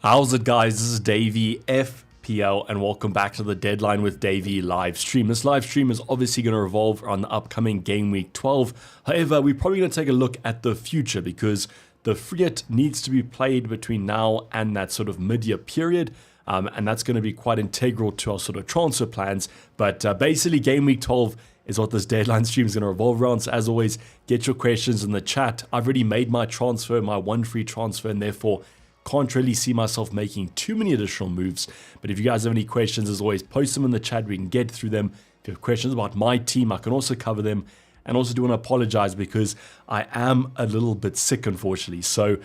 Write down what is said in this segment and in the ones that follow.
How's it, guys? This is Davey, FPL, and welcome back to the Deadline with Davey live stream. This live stream is obviously going to revolve around the upcoming game week 12. However, we're probably going to take a look at the future because the free hit needs to be played between now and that sort of mid-year period. And that's going to be quite integral to our sort of transfer plans. But basically, game week 12 is what this deadline stream is going to revolve around. So as always, get your questions in the chat. I've already made my transfer, my one free transfer, and therefore can't really see myself making too many additional moves. But if you guys have any questions, as always, post them in the chat. We can get through them. If you have questions about my team, I can also cover them. And also do want to apologize because I am a little bit sick, unfortunately. So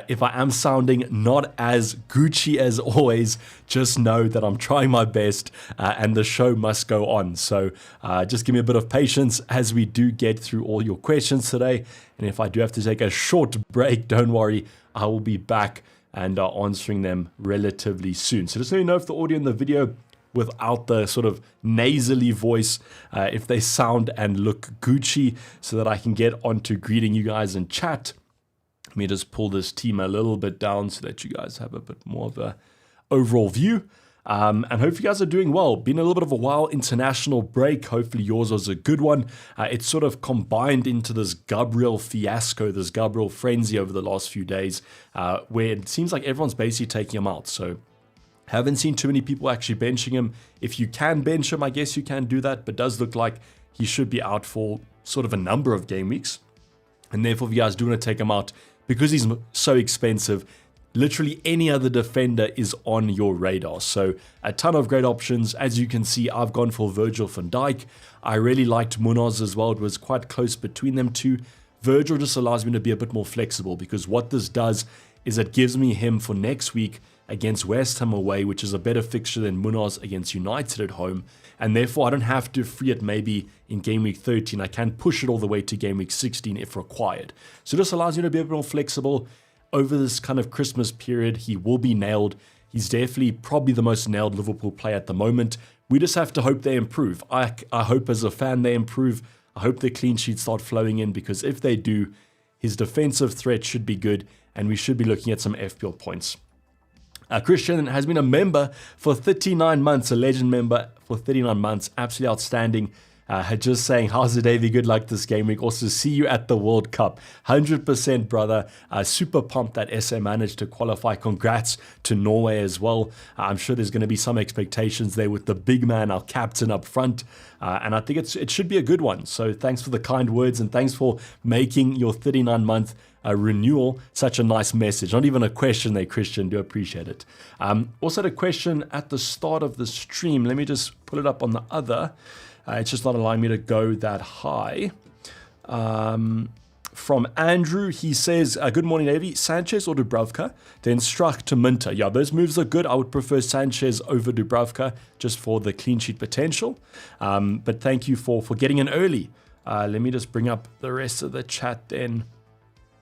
if I am sounding not as Gucci as always, just know that I'm trying my best and the show must go on. So just give me a bit of patience as we do get through all your questions today. And if I do have to take a short break, don't worry, I will be back and answering them relatively soon. So just let me know if the audio in the video without the sort of nasally voice, if they sound and look Gucci, so that I can get onto greeting you guys in chat. Let me just pull this team a little bit down so that you guys have a bit more of a overall view. And hope you guys are doing well. Been a little bit of a wild international break. Hopefully yours was a good one. It's sort of combined into this Gabriel fiasco, this Gabriel frenzy over the last few days, where it seems like everyone's basically taking him out. So haven't seen too many people actually benching him. If you can bench him, I guess you can do that, but does look like he should be out for sort of a number of game weeks. And therefore, if you guys do want to take him out, because he's so expensive, literally any other defender is on your radar. So a ton of great options. As you can see, I've gone for Virgil van Dijk. I really liked Munoz as well. It was quite close between them two. Virgil just allows me to be a bit more flexible because what this does is it gives me him for next week against West Ham away, which is a better fixture than Munoz against United at home. And therefore, I don't have to free it maybe in game week 13. I can push it all the way to game week 16 if required. So this allows you to be a bit more flexible over this kind of Christmas period. He will be nailed. He's definitely probably the most nailed Liverpool player at the moment. We just have to hope they improve. I hope as a fan they improve. I hope the clean sheets start flowing in, because if they do, his defensive threat should be good and we should be looking at some FPL points. Christian has been a member for 39 months, a legend member for 39 months. Absolutely outstanding. Just saying, how's it, Davey? Good luck this game week. Also, see you at the World Cup. 100%, brother. Super pumped that SA managed to qualify. Congrats to Norway as well. I'm sure there's going to be some expectations there with the big man, our captain up front. And I think it should be a good one. So thanks for the kind words and thanks for making your 39-month renewal such a nice message. Not even a question there, Christian. Do appreciate it. Also had a question at the start of the stream. Let me just pull it up on the other. It's just not allowing me to go that high. From Andrew, he says, good morning, Davey. Sanchez or Dubravka? Then Struck to Minter. Yeah, those moves are good. I would prefer Sanchez over Dubravka just for the clean sheet potential. But thank you for getting in early. Let me just bring up the rest of the chat then.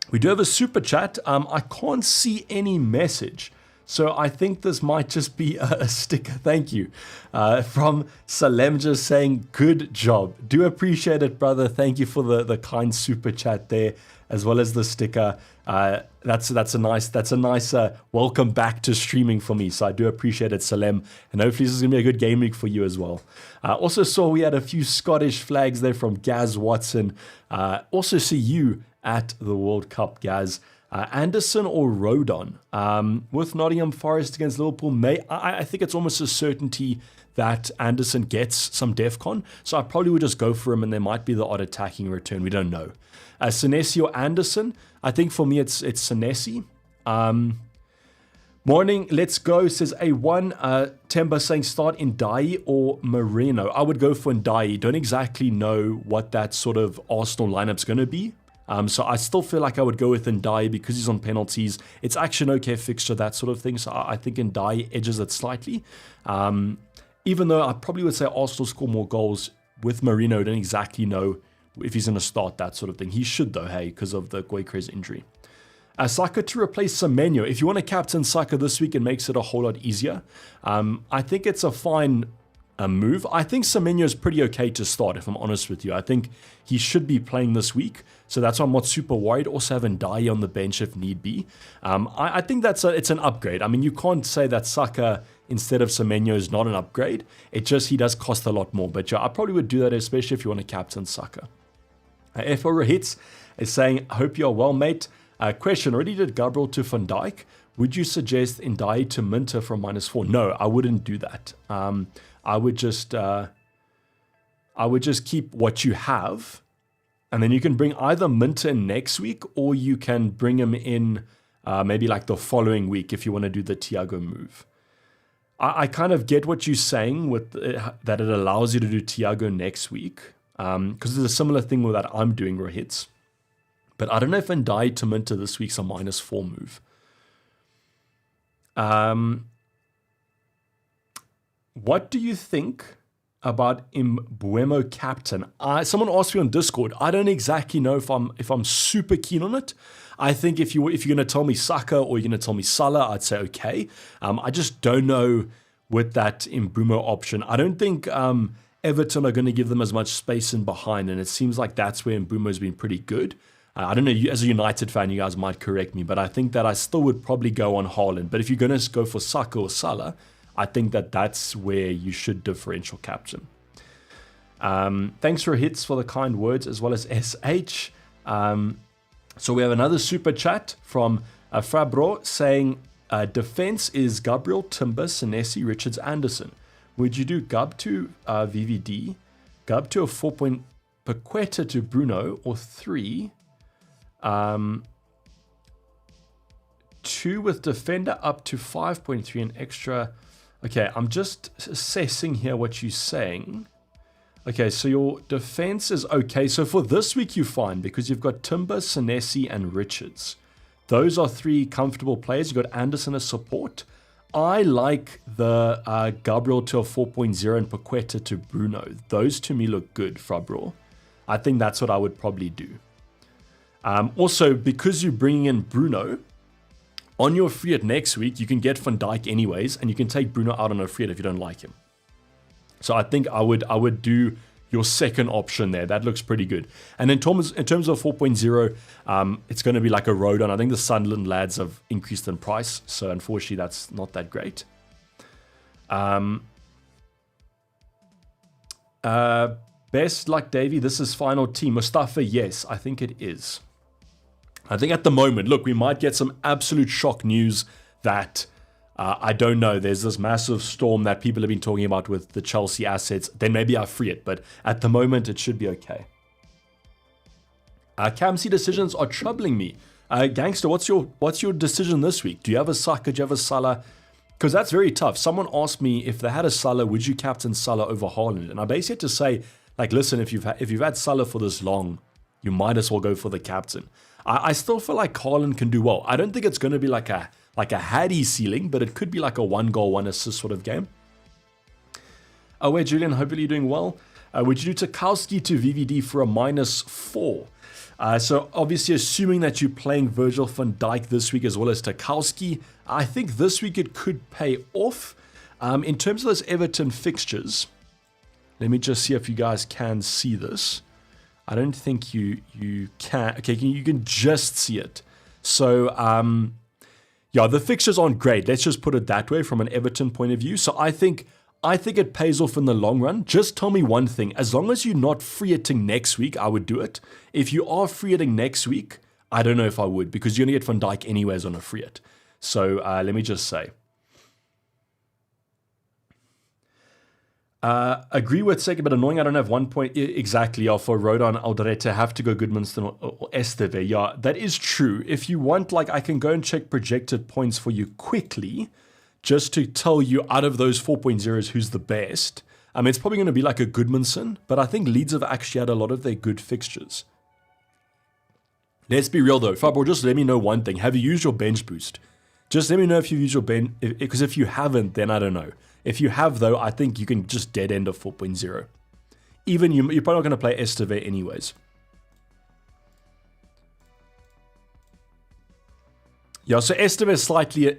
We do have a super chat. I can't see any message. So I think this might just be a sticker. Thank you. From Salem, just saying, good job. Do appreciate it, brother. Thank you for the kind super chat there, as well as the sticker. That's a nice welcome back to streaming for me. So I do appreciate it, Salem. And hopefully this is going to be a good game week for you as well. Also saw we had a few Scottish flags there from Gaz Watson. Also see you at the World Cup, Gaz. Anderson or Rodon? With Nottingham Forest against Liverpool, I think it's almost a certainty that Anderson gets some DEFCON. So I probably would just go for him and there might be the odd attacking return. We don't know. Senesi or Anderson? I think for me it's Senesi. Morning, let's go, says A1. Temba saying start Ndiaye or Moreno. I would go for Ndiaye. Don't exactly know what that sort of Arsenal lineup's going to be. So I still feel like I would go with Ndiaye because he's on penalties. It's actually an okay fixture, that sort of thing. So I think Ndiaye edges it slightly. Even though I probably would say Arsenal score more goals with Marino. I don't exactly know if he's going to start, that sort of thing. He should though, hey, because of the Guaycrez injury. Saka to replace Semenyo. If you want to captain Saka this week, it makes it a whole lot easier. I think it's a fine move. I think Semenyo is pretty okay to start, if I'm honest with you. I think he should be playing this week, so that's why I'm not super worried. Also having Dai on the bench if need be. I think it's an upgrade. I mean, you can't say that Saka instead of Semenyo is not an upgrade. It just, he does cost a lot more. But yeah, I probably would do that, especially if you want to captain Saka. FPL Hits is saying, hope you're well, mate. Question, already did Gabriel to Van Dijk. Would you suggest Ndai to Minter from -4? No, I wouldn't do that. I would just keep what you have, and then you can bring either Minter in next week, or you can bring him in maybe like the following week if you want to do the Thiago move. I kind of get what you're saying with that it allows you to do Thiago next week, because it's a similar thing with that I'm doing Rohits. But I don't know if Ndai to Minter this week's a -4 move. What do you think about Mbeumo captain? Someone asked me on Discord. I don't exactly know if I'm super keen on it. I think if you're going to tell me Saka or you're going to tell me Salah, I'd say okay. I just don't know with that Mbeumo option. I don't think Everton are going to give them as much space in behind, and it seems like that's where Mbeumo's been pretty good. I don't know, as a United fan, you guys might correct me, but I think that I still would probably go on Haaland. But if you're going to go for Saka or Salah, I think that's where you should differential captain. Thanks for hits for the kind words, as well as SH. So we have another super chat from Fabro saying, defense is Gabriel, Timber, Senesi, Richards, Anderson. Would you do Gub to VVD, Gub to a 4-point Paqueta to Bruno, or 3... 2 with defender up to 5.3 and extra. Okay, I'm just assessing here what you're saying. Okay, so your defense is okay. So for this week, you're fine because you've got Timber, Senesi, and Richards. Those are 3 comfortable players. You've got Anderson as support. I like the Gabriel to a 4.0 and Paqueta to Bruno. Those to me look good, Fabro. I think that's what I would probably do. Also, because you're bringing in Bruno, on your free hit next week, you can get Van Dijk anyways, and you can take Bruno out on a free hit if you don't like him. So I think I would do your second option there. That looks pretty good. And in terms of 4.0, it's going to be like a Rodon. I think the Sunderland lads have increased in price, so unfortunately that's not that great. Best luck, Davey. This is final team. Mustafa, yes, I think it is. I think at the moment, look, we might get some absolute shock news that, I don't know, there's this massive storm that people have been talking about with the Chelsea assets. Then maybe I free it, but at the moment, it should be okay. Captaincy decisions are troubling me. Gangster, what's your decision this week? Do you have a Saka? Do you have a Salah? Because that's very tough. Someone asked me if they had a Salah, would you captain Salah over Haaland? And I basically had to say, like, listen, if you've had Salah for this long, you might as well go for the captain. I still feel like Haaland can do well. I don't think it's going to be like a Hattie ceiling, but it could be like a 1 goal, 1 assist sort of game. Where Julian, hopefully you're doing well. Would you do Tarkowski to VVD for a -4? So obviously assuming that you're playing Virgil van Dijk this week as well as Tarkowski, I think this week it could pay off. In terms of those Everton fixtures, let me just see if you guys can see this. I don't think you can. Okay, you can just see it. So, yeah, the fixtures aren't great. Let's just put it that way from an Everton point of view. So I think it pays off in the long run. Just tell me one thing. As long as you're not free hitting next week, I would do it. If you are free hitting next week, I don't know if I would, because you're going to get Van Dijk anyways on a free hit. So let me just say. Agree with second, but annoying. I don't have 1 point exactly. For Rodon, Alderete, have to go Goodmanston or Esteve. Yeah, that is true. If you want, like, I can go and check projected points for you quickly, just to tell you out of those 4.0s who's the best. It's probably going to be like a Goodmanson, but I think Leeds have actually had a lot of their good fixtures. Let's be real though, Fabro, just let me know one thing. Have you used your bench boost? Just let me know if you've used your bench, because if you haven't, then I don't know. If you have, though, I think you can just dead end a 4.0. Even you're probably not going to play Esteve anyways. Yeah, so Esteve is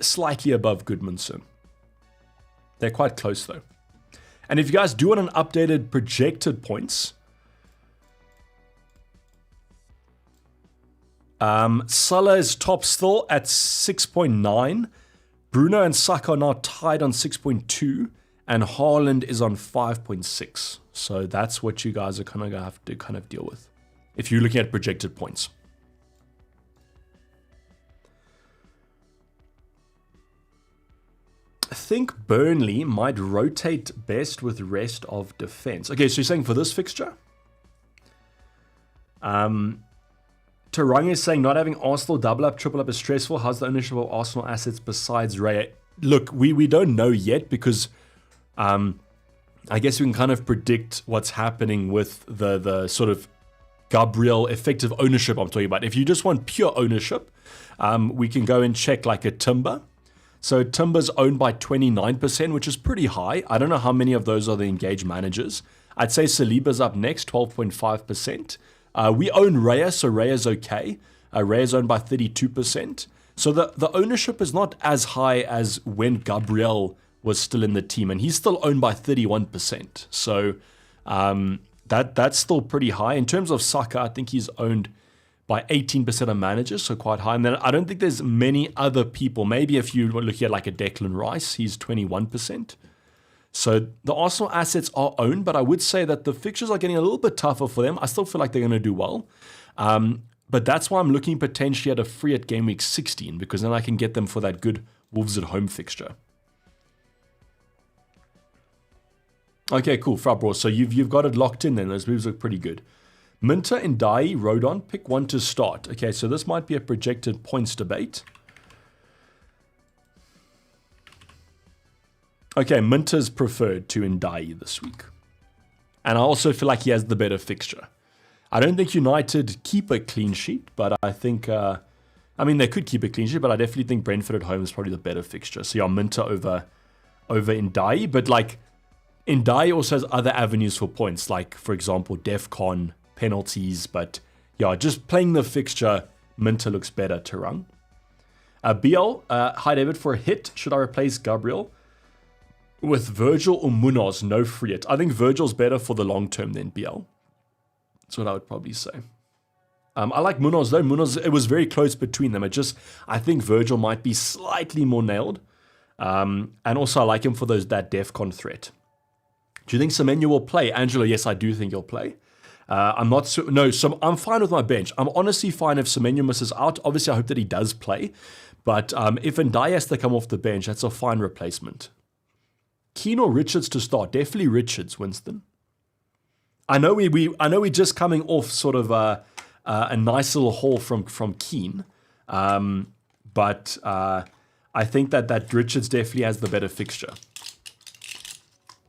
slightly above Goodmanson. They're quite close, though. And if you guys do want an updated projected points, Salah is top still at 6.9. Bruno and Saka are now tied on 6.2. And Haaland is on 5.6. So that's what you guys are kind of going to have to kind of deal with if you're looking at projected points. I think Burnley might rotate best with rest of defense. Okay, so you're saying for this fixture? Tarang is saying not having Arsenal double up, triple up is stressful. How's the ownership of Arsenal assets besides Raya? Look, we don't know yet because I guess we can kind of predict what's happening with the sort of Gabriel effective ownership I'm talking about. If you just want pure ownership, we can go and check like a Timber. So Timber's owned by 29%, which is pretty high. I don't know how many of those are the engaged managers. I'd say Saliba's up next, 12.5%. We own Raya, so Raya's okay. Raya's owned by 32%. So the ownership is not as high as when Gabriel was still in the team, and he's still owned by 31%. So that's still pretty high. In terms of Saka, I think he's owned by 18% of managers, so quite high. And then I don't think there's many other people. Maybe if you look at like a Declan Rice, he's 21%. So the Arsenal assets are owned, but I would say that the fixtures are getting a little bit tougher for them. I still feel like they're going to do well. But that's why I'm looking potentially at a free at game week 16, because then I can get them for that good Wolves at home fixture. Okay, cool, Fabro. So you've got it locked in then. Those moves look pretty good. Minter and Dai, Rodon, pick one to start. Okay, so this might be a projected points debate. Okay, Minter's preferred to Ndai this week. And I also feel like he has the better fixture. I don't think United keep a clean sheet, but I think, I mean, they could keep a clean sheet, but I definitely think Brentford at home is probably the better fixture. So yeah, Minter over Ndai, but like, Ndai also has other avenues for points, like, for example, DEFCON, penalties, but yeah, just playing the fixture, Minter looks better to run. BL, hi David, for a hit, should I replace Gabriel with Virgil or Munoz? No free hit. I think Virgil's better for the long term than BL. That's what I would probably say. I like Munoz though. Munoz, it was very close between them. I think Virgil might be slightly more nailed. And also I like him for that DEFCON threat. Do you think Semenyo will play? Angelo, yes, I do think he'll play. I'm not so, no, so I'm fine with my bench. I'm honestly fine if Semenyo misses out. Obviously, I hope that he does play. But if Ndai has to come off the bench, that's a fine replacement. Keane or Richards to start? Definitely Richards, Winston. I know we're just coming off sort of a nice little haul from Keane. But I think that Richards definitely has the better fixture.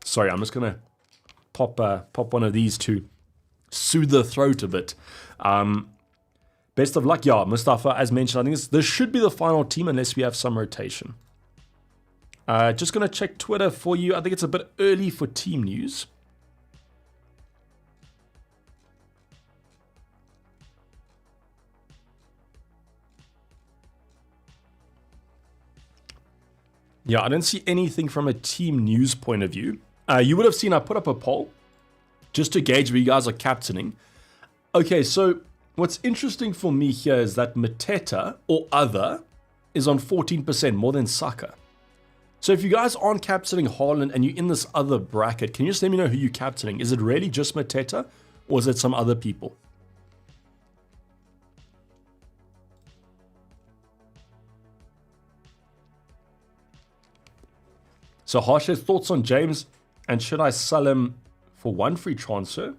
Sorry, I'm just going to pop one of these to soothe the throat a bit. Best of luck. Yeah, Mustafa, as mentioned, I think this should be the final team unless we have some rotation. Just going to check Twitter for you. I think it's a bit early for team news. Yeah, I don't see anything from a team news point of view. You would have seen I put up a poll just to gauge where you guys are captaining. Okay, so what's interesting for me here is that Mateta or other is on 14%, more than Saka. So if you guys aren't captaining Haaland and you're in this other bracket, can you just let me know who you're captaining? Is it really just Mateta or is it some other people? So Harsh's thoughts on James, and should I sell him for one free transfer?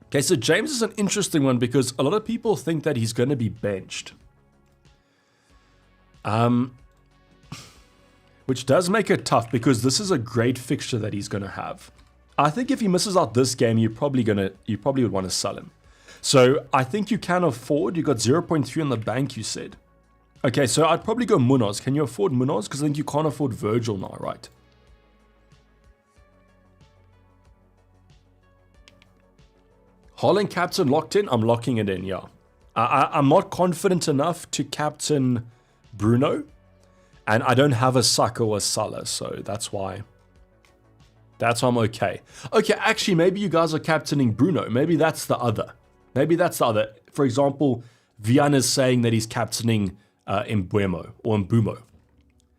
Okay, so James is an interesting one because a lot of people think that he's going to be benched. Which does make it tough because this is a great fixture that he's going to have. I think if he misses out this game, you probably would want to sell him. So I think you can afford, you got 0.3 on the bank, you said. Okay, so I'd probably go Munoz. Can you afford Munoz? Because I think you can't afford Virgil now, right? Haaland captain locked in? I'm locking it in, yeah. I'm not confident enough to captain Bruno. And I don't have a Saka or Salah, so that's why That's why I'm okay. Okay, actually, maybe you guys are captaining Bruno. Maybe that's the other. Maybe that's the other. For example, Vian is saying that he's captaining Mbuemo or Mbumo.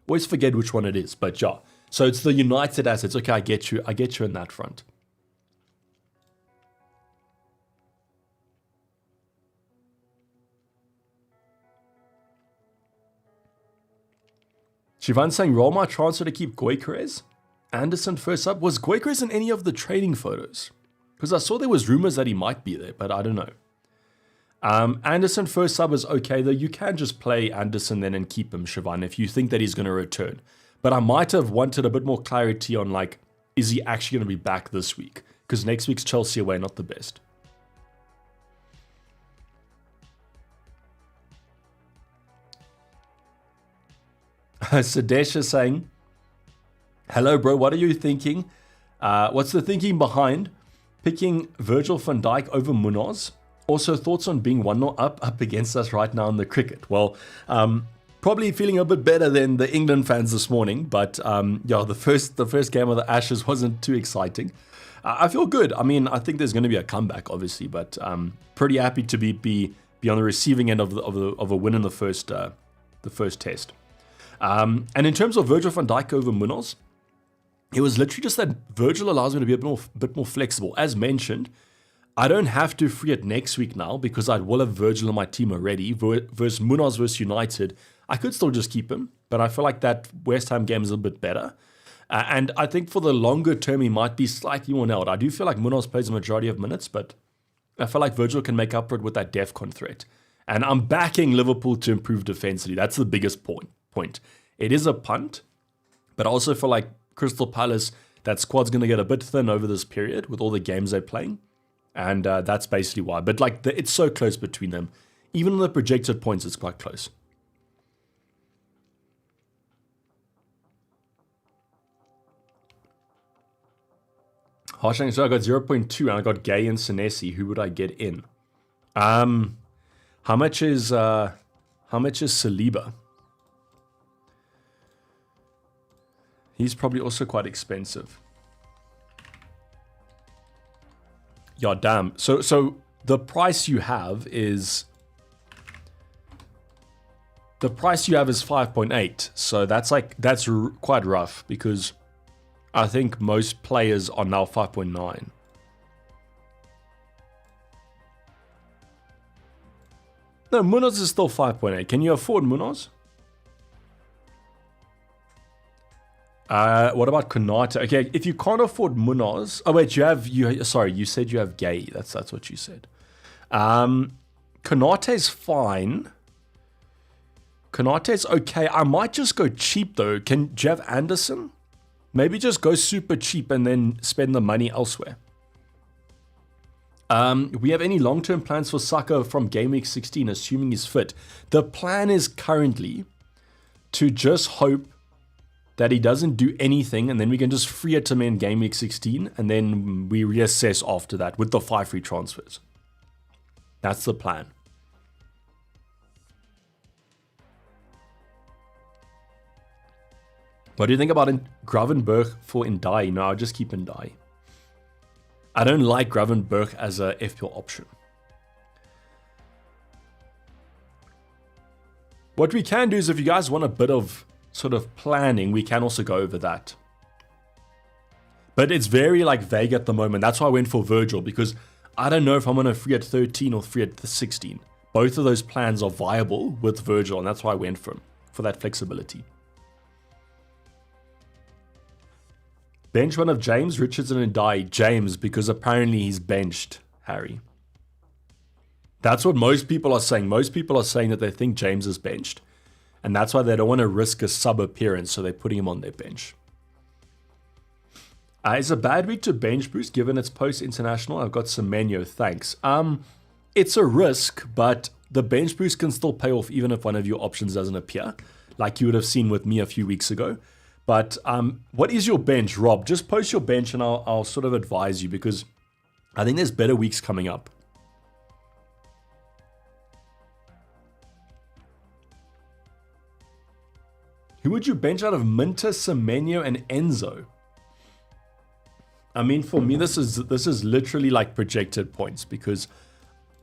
Always forget which one it is, but yeah. So it's the United assets. Okay, I get you. I get you in that front. Shivan's saying, roll my transfer to keep Gyökeres. Anderson first up. Was Gyökeres in any of the trading photos? Because I saw there was rumors that he might be there, but I don't know. Anderson first sub is okay, though. You can just play Anderson then and keep him, Shivan, if you think that he's going to return. But I might have wanted a bit more clarity on, like, is he actually going to be back this week? Because next week's Chelsea away, not the best. Sadesh is saying, hello, bro, what are you thinking? What's the thinking behind picking Virgil van Dijk over Munoz? Also, thoughts on being 1-0 up against us right now in the cricket? Well, probably feeling a bit better than the England fans this morning, but yeah, the first game of the Ashes wasn't too exciting. I feel good. I mean, I think there's going to be a comeback, obviously, but pretty happy to be on the receiving end of a win in the first test. And in terms of Virgil van Dijk over Munoz, it was literally just that Virgil allows me to be a bit more flexible. As mentioned, I don't have to free it next week now because I will have Virgil on my team already. Versus Munoz versus United, I could still just keep him, but I feel like that West Ham game is a bit better. And I think for the longer term, he might be slightly more nailed. I do feel like Munoz plays the majority of minutes, but I feel like Virgil can make up for it with that DEFCON threat. And I'm backing Liverpool to improve defensively. That's the biggest point. It is a punt, but I also feel like Crystal Palace, that squad's going to get a bit thin over this period with all the games they're playing. And that's basically why. But like it's so close between them. Even on the projected points, it's quite close. Harshang, so I got 0.2 and I got Gay and Senesi. Who would I get in? How much is Saliba? He's probably also quite expensive. Yeah, damn. So the price you have is 5.8. So that's quite rough because I think most players are now 5.9. No, Munoz is still 5.8. Can you afford Munoz? What about Konate? Okay, if you can't afford Munoz, oh wait, you said you have Gay. That's what you said. Konate's fine. Konate's okay. I might just go cheap though. Do you have Anderson? Maybe just go super cheap and then spend the money elsewhere. We have any long-term plans for Saka from Game Week 16, assuming he's fit? The plan is currently to just hope that he doesn't do anything, and then we can just free it to him in Game Week 16, and then we reassess after that with the 5 free transfers. That's the plan. What do you think about Gravenberch for Ndai? No, I'll just keep Ndai. I don't like Gravenberch as a FPL option. What we can do is if you guys want a bit of sort of planning, we can also go over that. But it's very vague at the moment. That's why I went for Virgil, because I don't know if I'm going to free at 13 or free at 16. Both of those plans are viable with Virgil, and that's why I went for that flexibility. Bench one of James, Richardson and Ndai. James, because apparently he's benched, Harry. That's what most people are saying. Most people are saying that they think James is benched. And that's why they don't want to risk a sub appearance, so they're putting him on their bench. It's a bad week to bench boost, given it's post-international. I've got Semenyo, thanks. It's a risk, but the bench boost can still pay off even if one of your options doesn't appear, like you would have seen with me a few weeks ago. But what is your bench, Rob? Just post your bench and I'll sort of advise you, because I think there's better weeks coming up. Who would you bench out of Minter, Semenyo, and Enzo? I mean, for me, this is literally like projected points because,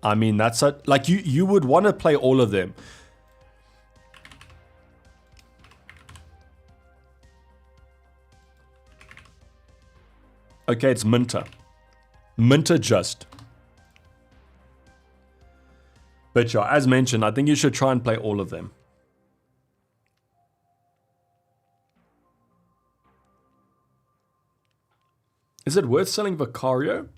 I mean, that's like you would want to play all of them. Okay, it's Minter. Minter just. But yeah, as mentioned, I think you should try and play all of them. Is it worth selling Vicario?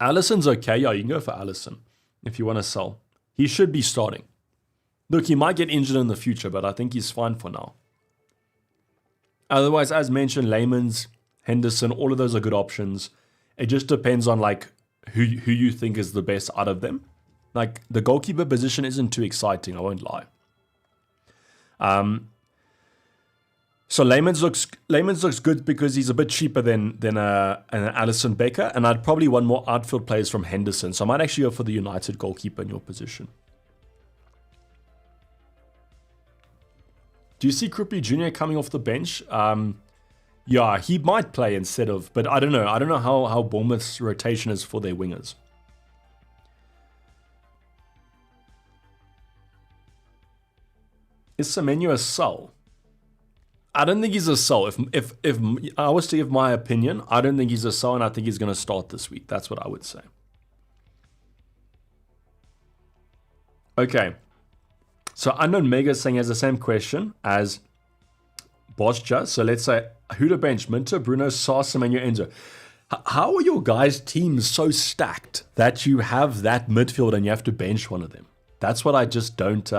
Allison's okay. Yeah, you can go for Allison if you want to sell. He should be starting. Look, he might get injured in the future, but I think he's fine for now. Otherwise, as mentioned, Layman's, Henderson, all of those are good options. It just depends on like who you think is the best out of them. Like the goalkeeper position isn't too exciting, I won't lie. So Layman's looks good because he's a bit cheaper than an Alisson Becker, and I'd probably want more outfield players from Henderson. So I might actually go for the United goalkeeper in your position. Do you see Kruppi Jr. coming off the bench? Yeah, he might play instead of, but I don't know. I don't know how Bournemouth's rotation is for their wingers. Is Semenyo a sell? I don't think he's a sell. If I was to give my opinion, I don't think he's a sell, and I think he's going to start this week. That's what I would say. Okay. So Unknown Mega is saying he has the same question as Boscha. So let's say, who to bench? Minter, Bruno, Sar, Semenyo, Enzo. How are your guys' teams so stacked that you have that midfield and you have to bench one of them? That's what I just don't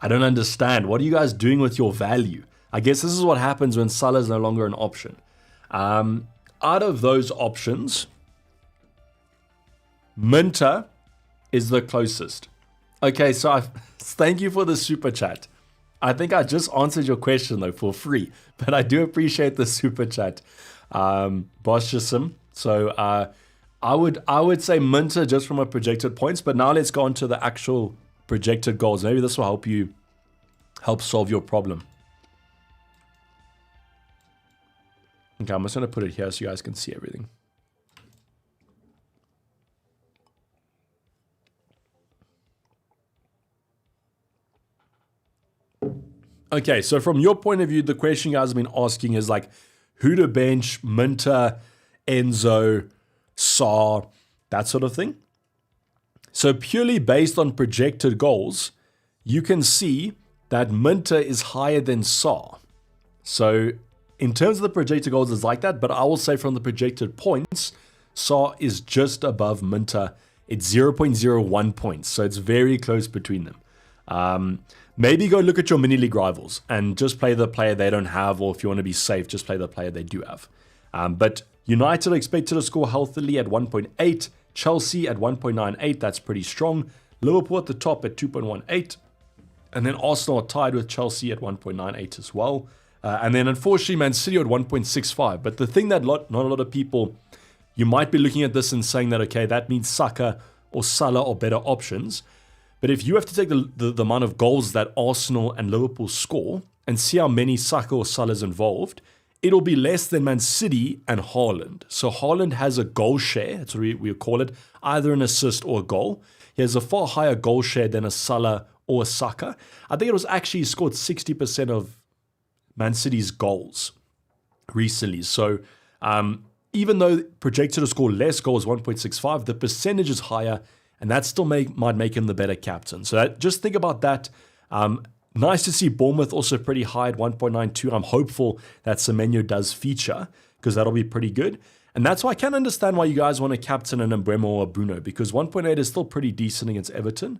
understand. What are you guys doing with your value? I guess this is what happens when Salah is no longer an option. Out of those options, Minter is the closest. Okay, so thank you for the super chat. I think I just answered your question though for free, but I do appreciate the super chat, Boshism. So I would say Minter just from a projected points, but now let's go on to the actual projected goals. Maybe this will help solve your problem. Okay, I'm just going to put it here so you guys can see everything. Okay, so from your point of view, the question you guys have been asking is like, who to bench, Minter, Enzo, Sar, that sort of thing. So purely based on projected goals, you can see that Minter is higher than Sar. So in terms of the projected goals, it's like that, but I will say from the projected points, Sar is just above Minter. It's 0.01 points, so it's very close between them. Maybe go look at your mini league rivals and just play the player they don't have, or if you want to be safe, just play the player they do have. But United are expected to score healthily at 1.8, Chelsea at 1.98, that's pretty strong. Liverpool at the top at 2.18, and then Arsenal are tied with Chelsea at 1.98 as well. And then unfortunately Man City at 1.65. But the thing that not a lot of people, you might be looking at this and saying that, okay, that means Saka or Salah are better options. But if you have to take the amount of goals that Arsenal and Liverpool score and see how many Saka or Salah is involved, it'll be less than Man City and Haaland. So Haaland has a goal share, that's what we call it, either an assist or a goal. He has a far higher goal share than a Salah or a Saka. I think it was actually scored 60% of Man City's goals recently. So even though projected to score less goals, 1.65, the percentage is higher, and that still might make him the better captain. So just think about that. Nice to see Bournemouth also pretty high at 1.92. I'm hopeful that Semenyo does feature because that'll be pretty good. And that's why I can understand why you guys want to captain an Mbeumo or a Bruno, because 1.8 is still pretty decent against Everton.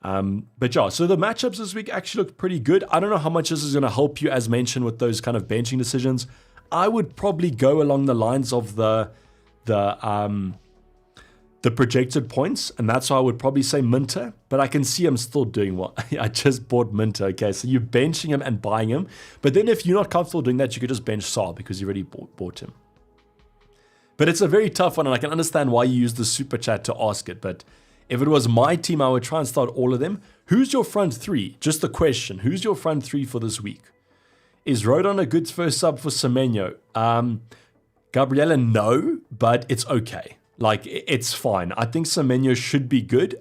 But yeah, so the matchups this week actually look pretty good. I don't know how much this is going to help you, as mentioned, with those kind of benching decisions. I would probably go along the lines of the projected points, and that's why I would probably say Minter, but I can see him still doing what I just bought Minter. Okay, so you're benching him and buying him, but then if you're not comfortable doing that, you could just bench Sar because you already bought him. But it's a very tough one, and I can understand why you use the super chat to ask it. But if it was my team, I would try and start all of them. Who's your front three? Just the question. Who's your front three for this week? Is Rodon a good first sub for Semenyo? Gabriella, no, but it's okay. Like, it's fine. I think Semenyo should be good.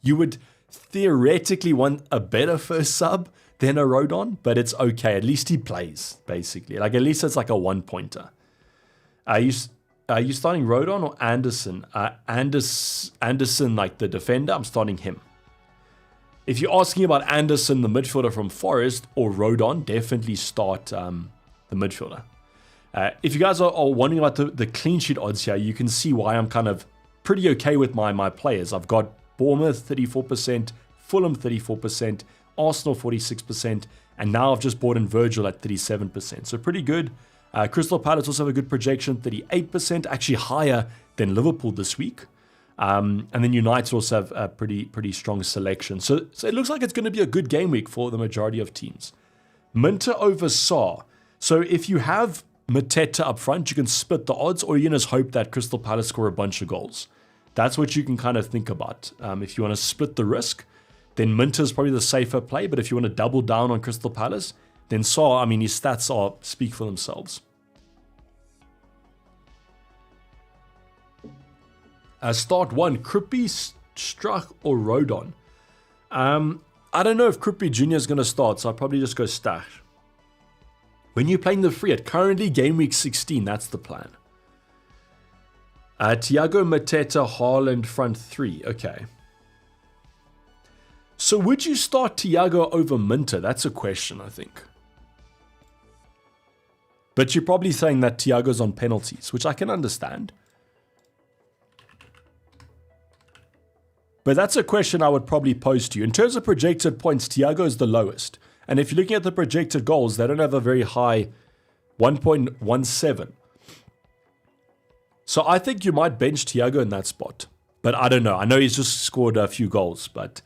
You would theoretically want a better first sub than a Rodon, but it's okay. At least he plays, basically. Like, at least it's like a one-pointer. Are you starting Rodon or Anderson? Anderson, like the defender, I'm starting him. If you're asking about Anderson, the midfielder from Forest, or Rodon, definitely start the midfielder. If you guys are wondering about the clean sheet odds here, you can see why I'm kind of pretty okay with my players. I've got Bournemouth 34%, Fulham 34%, Arsenal 46%, and now I've just brought in Virgil at 37%. So pretty good. Crystal Palace also have a good projection, 38%, actually higher than Liverpool this week. And then United also have a pretty strong selection. So it looks like it's going to be a good game week for the majority of teams. Minter over Sarr. So if you have Mateta up front, you can split the odds, or you can just hope that Crystal Palace score a bunch of goals. That's what you can kind of think about. If you want to split the risk, then Minter is probably the safer play. But if you want to double down on Crystal Palace, then Sarr, I mean, his stats speak for themselves. Start one, Krippy, Struck, or Rodon. I don't know if Krippy Jr. is going to start, so I'll probably just go Stash. When you're playing the free at currently game week 16, that's the plan. Thiago, Mateta, Haaland, front three. Okay. So would you start Thiago over Minter? That's a question, I think. But you're probably saying that Thiago's on penalties, which I can understand. But that's a question I would probably pose to you. In terms of projected points, Thiago is the lowest. And if you're looking at the projected goals, they don't have a very high 1.17. So I think you might bench Thiago in that spot. But I don't know. I know he's just scored a few goals, but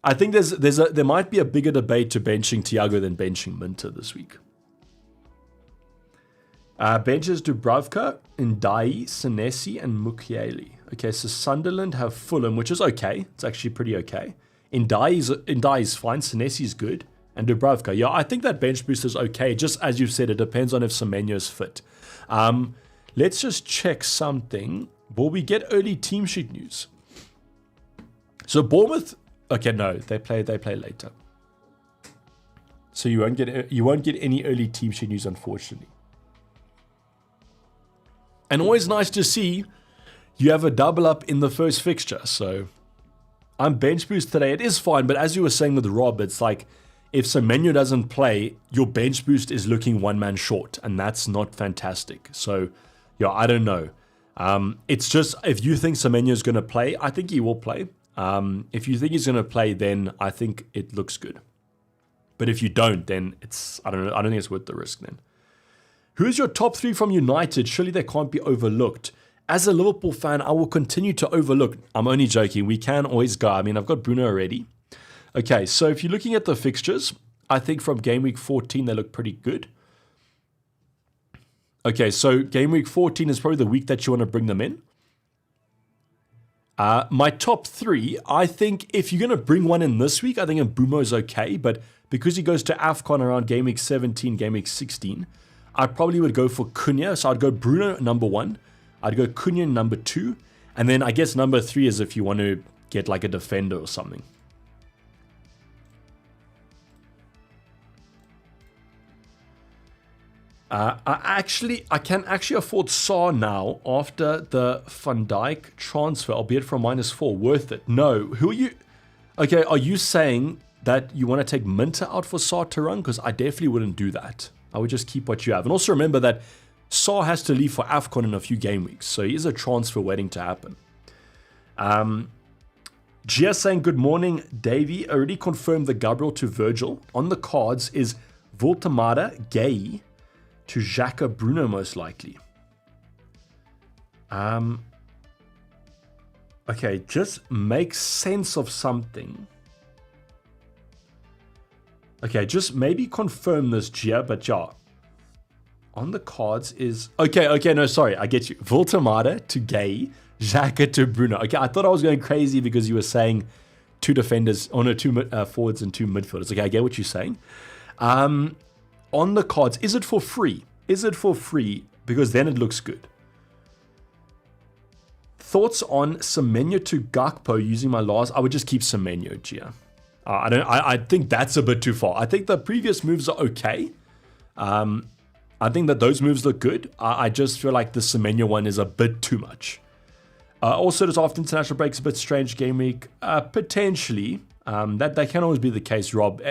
I think there might be a bigger debate to benching Thiago than benching Minter this week. Benches Dubravka, Ndai, Senesi, and Mukiele. Okay, so Sunderland have Fulham, which is okay. It's actually pretty okay. Ndai is fine. Senesi is good. And Dubravka. Yeah, I think that bench boost is okay. Just as you said, it depends on if Semenyo is fit. Let's just check something. Will we get early team sheet news? So Bournemouth... Okay, no, they play later. So you won't get any early team sheet news, unfortunately. And always nice to see you have a double up in the first fixture. So I'm bench boost today. It is fine, but as you were saying with Rob, it's like if Semenyo doesn't play, your bench boost is looking one man short, and that's not fantastic. So yeah, I don't know. It's just if you think Semenyo is going to play, I think he will play. If you think he's going to play, then I think it looks good. But if you don't, then I don't know. I don't think it's worth the risk then. Who's your top three from United? Surely they can't be overlooked. As a Liverpool fan, I will continue to overlook. I'm only joking. We can always go. I mean, I've got Bruno already. Okay, so if you're looking at the fixtures, I think from game week 14, they look pretty good. Okay, so game week 14 is probably the week that you want to bring them in. My top three, I think if you're going to bring one in this week, I think Mbeumo is okay. But because he goes to AFCON around game week 17, game week 16, I probably would go for Cunha. So I'd go Bruno number one. I'd go Cunha number two. And then I guess number three is if you want to get like a defender or something. I can actually afford Sarr now after the Van Dijk transfer, albeit from -4. Worth it. No. Who are you? Okay, are you saying that you want to take Minter out for Sarr to run? Because I definitely wouldn't do that. I would just keep what you have. And also remember that Sarr has to leave for AFCON in a few game weeks. So he is a transfer waiting to happen. Gia saying, good morning, Davey. Already confirmed the Gabriel to Virgil. On the cards is Voltemada, Gay, to Xhaka, Bruno most likely. Okay, just make sense of something. Okay, just maybe confirm this, Gia, but yeah. On the cards is... Okay, no, sorry, I get you. Voltemada to Gay, Xhaka to Bruno. Okay, I thought I was going crazy because you were saying two defenders, or no, two forwards and two midfielders. Okay, I get what you're saying. On the cards, is it for free? Is it for free? because then it looks good. Thoughts on Semenyo to Gakpo using my last? I would just keep Semenyo, Gia. I think that's a bit too far. I think the previous moves are okay. I think that those moves look good. I just feel like the Semenyo one is a bit too much. Also, does after international breaks a bit strange game week? Potentially. That can always be the case, Rob.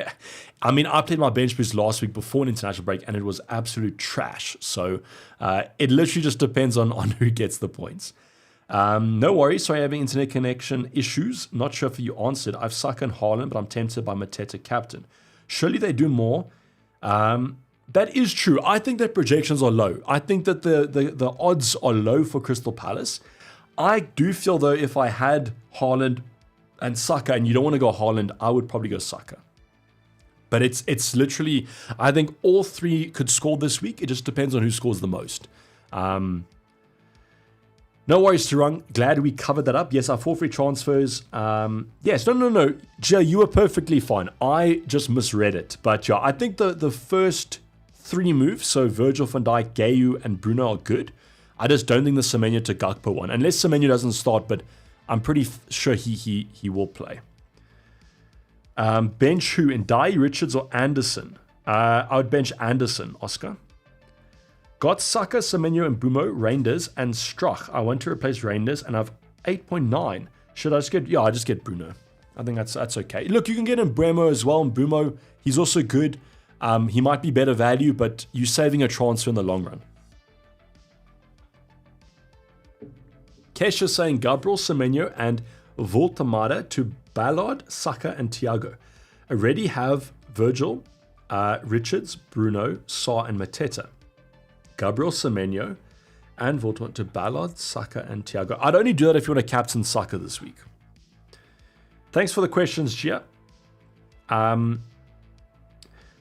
I mean, I played my bench boost last week before an international break, and it was absolute trash. So it literally just depends on who gets the points. No worries. Sorry, having internet connection issues. Not sure if you answered. I've Saka and Haaland, but I'm tempted by Mateta captain. Surely they do more. That is true. I think that projections are low. I think that the odds are low for Crystal Palace. I do feel, though, if I had Haaland and Saka, and you don't want to go Haaland, I would probably go Saka. But it's literally, I think all three could score this week. It just depends on who scores the most. No worries, Turang. Glad we covered that up. Yes, our 4 free transfers. Yes, no. Joe, you were perfectly fine. I just misread it. But yeah, I think the first 3 moves, so Virgil van Dijk, Gayu, and Bruno are good. I just don't think the Semenyo to Gakpo one, unless Semenyo doesn't start, but I'm pretty sure he will play. Bench who? Ndai, Richards, or Anderson? I would bench Anderson, Oscar. Got Saka, Semenyo, and Bumo, Reinders, and Strach. I want to replace Reinders, and I've 8.9. Should I just get... Yeah, I just get Bruno. I think that's okay. Look, you can get Mbeumo as well. And Bumo, he's also good. He might be better value, but you're saving a transfer in the long run. Kesh is saying Gabriel, Semenyo, and Voltamada to Ballard, Saka, and Thiago. Already have Virgil, Richards, Bruno, Sarr, and Mateta. Gabriel, Semenyo, and Voltamada to Ballard, Saka, and Thiago. I'd only do that if you want to captain Saka this week. Thanks for the questions, Gia.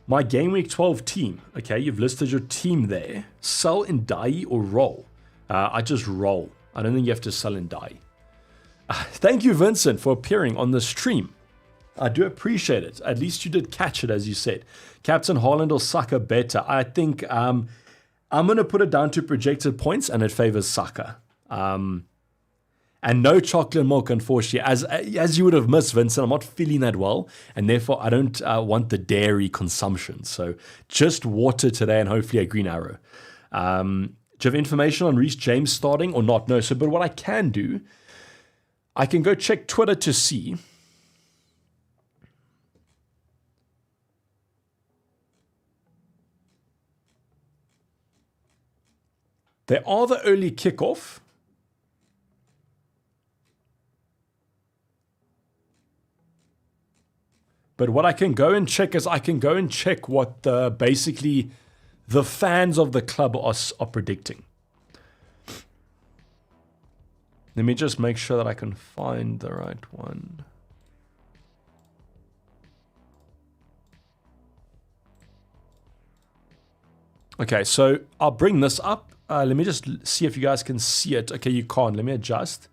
My game week 12 team. Okay, you've listed your team there. Sell in Ndai or roll? I just roll. I don't think you have to sell in Ndai. Thank you, Vincent, for appearing on the stream. I do appreciate it. At least you did catch it, as you said. Captain Haaland or Saka better? I think I'm going to put it down to projected points, and it favors Saka. And no chocolate milk, unfortunately. As you would have missed, Vincent, I'm not feeling that well, and therefore I don't want the dairy consumption. So just water today and hopefully a green arrow. Do you have information on Reece James starting or not? No. So, but what I can do, I can go check Twitter to see. There are the early kickoff. But what I can go and check is I can go and check what basically the fans of the club are predicting. Let me just make sure that I can find the right one. Okay, so I'll bring this up. Let me just see if you guys can see it. Okay, you can't. Let me adjust.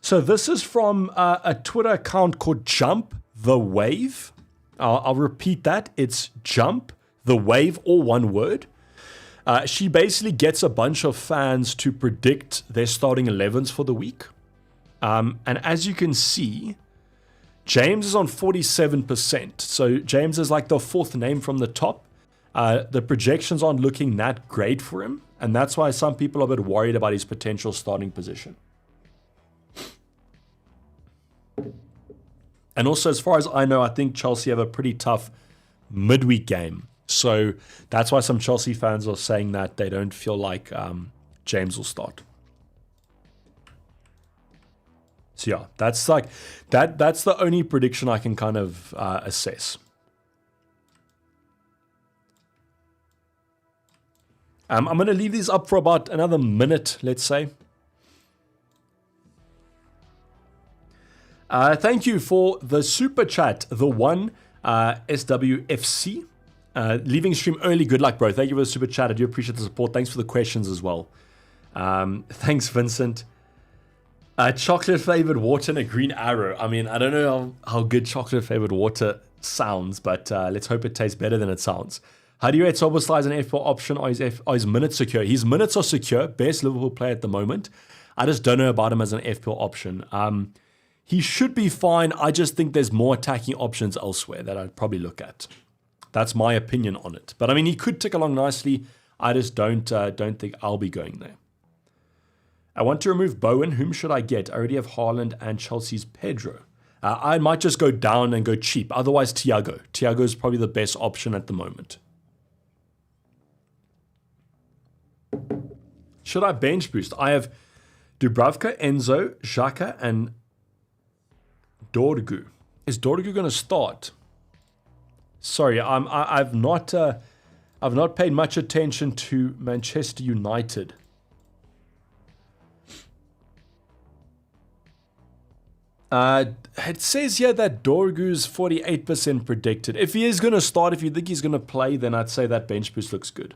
So this is from a Twitter account called Jump the Wave. I'll repeat that. It's Jump the Wave, all one word. She basically gets a bunch of fans to predict their starting 11s for the week. And as you can see, James is on 47%. So James is like the 4th name from the top. The projections aren't looking that great for him. And that's why some people are a bit worried about his potential starting position. And also, as far as I know, I think Chelsea have a pretty tough midweek game. So that's why some Chelsea fans are saying that they don't feel like James will start. So yeah, that's like that's the only prediction I can kind of assess. I'm going to leave these up for about another minute, let's say. Thank you for the super chat, the one SWFC. Leaving stream early. Good luck, bro. Thank you for the super chat. I do appreciate the support. Thanks for the questions as well. Thanks, Vincent. Chocolate flavored water and a green arrow. I mean, I don't know how good chocolate flavored water sounds, but let's hope it tastes better than it sounds. How do you rate Szoboszlai as an FPL option, or his minutes secure? His minutes are secure. Best Liverpool player at the moment. I just don't know about him as an FPL option. He should be fine. I just think there's more attacking options elsewhere that I'd probably look at. That's my opinion on it. But I mean, he could tick along nicely. I just don't think I'll be going there. I want to remove Bowen. Whom should I get? I already have Haaland and Chelsea's Pedro. I might just go down and go cheap. Otherwise, Thiago. Thiago is probably the best option at the moment. Should I bench boost? I have Dubravka, Enzo, Xhaka, and Dorgu. Is Dorgu going to start? Sorry, I've not paid much attention to Manchester United. It says here that Dorgu's 48% predicted. If he is going to start, if you think he's going to play, then I'd say that bench boost looks good.